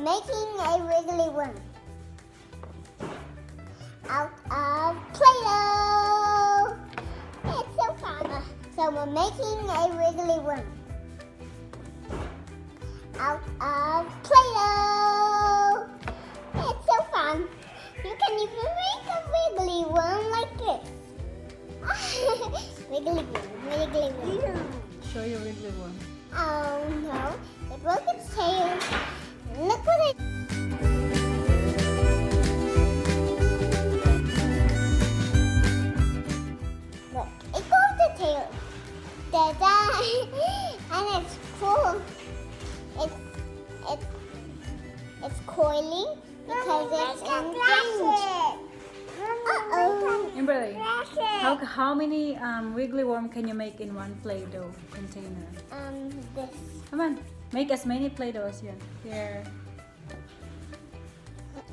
making a wiggly worm out of Play-Doh. It's so fun. So we're making a wiggly worm out of Play-Doh. It's so fun. You can even make a wiggly worm like this. Wiggly worm, wiggly worm. Show your wiggly worm. Oh no, it broke its tail. Look what it. Look, it broke the tail. Da-da! And it's cool. It's coiling because it's engaged. Uh-oh. Kimberly, how many wiggly worm can you make in one Play-Doh container? This. Come on, make as many Play-Doh as you can. Here.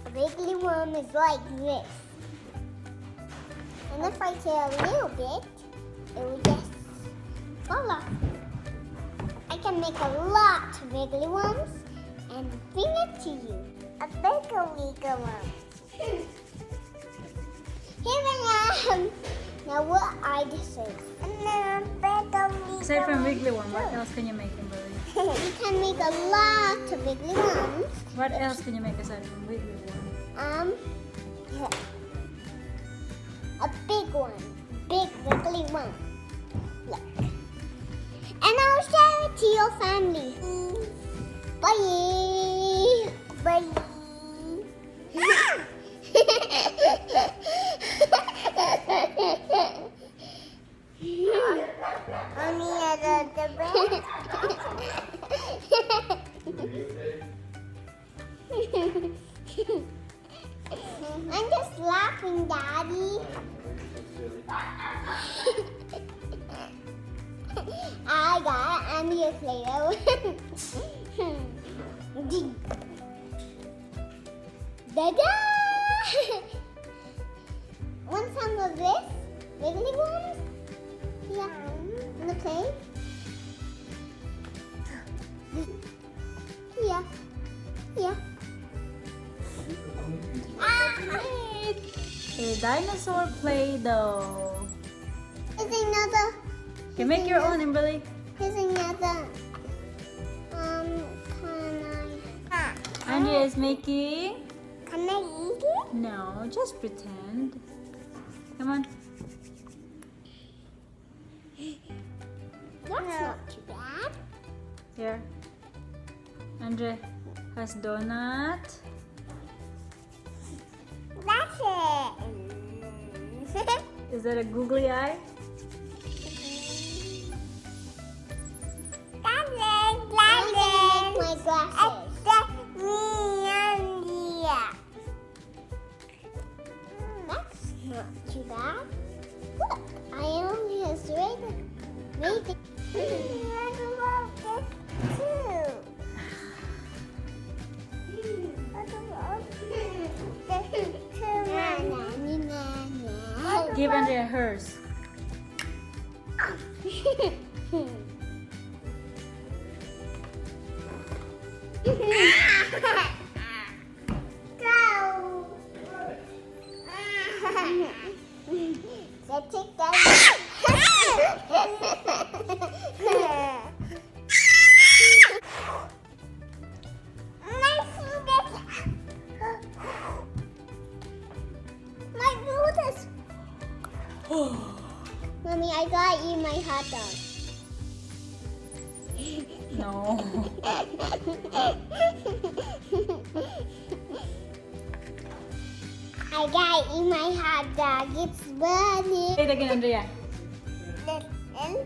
A wiggly worm is like this. And if I tear a little bit, it will just fall off. I can make a lot of wiggly worms and bring it to you. A bigger wiggly worm. Here I am. Now what I deserve. And then a bigger wiggly Aside from wiggly worm, what else can you make, Kimberly? You can make a lot of wiggly worms. What else can you make aside from wiggly worm? A big one. Big wiggly one. Look. And I'll share it to your family. Bye. Bye. I'm just laughing, Daddy. I got and your Play-Doh. Da-da! Want some of this? Wiggly worms? Yeah. Wanna play? Yeah. Yeah. A dinosaur Play-Doh. Here's another. Okay, make your own, Kimberly. Here's another. Andrea is making. Can I eat it? No, just pretend. Come on. That's not too bad. Here. Andrea has donut. That's it. Is that a googly eye? I'm gonna make my glasses. That's not too bad. Look, I only has made it. I love this too. Give Andrea hers. Take that. My food. Mommy, I gotta eat my hot dog. No. I gotta eat my hot dog. It's burning. Say it again, Andrea. And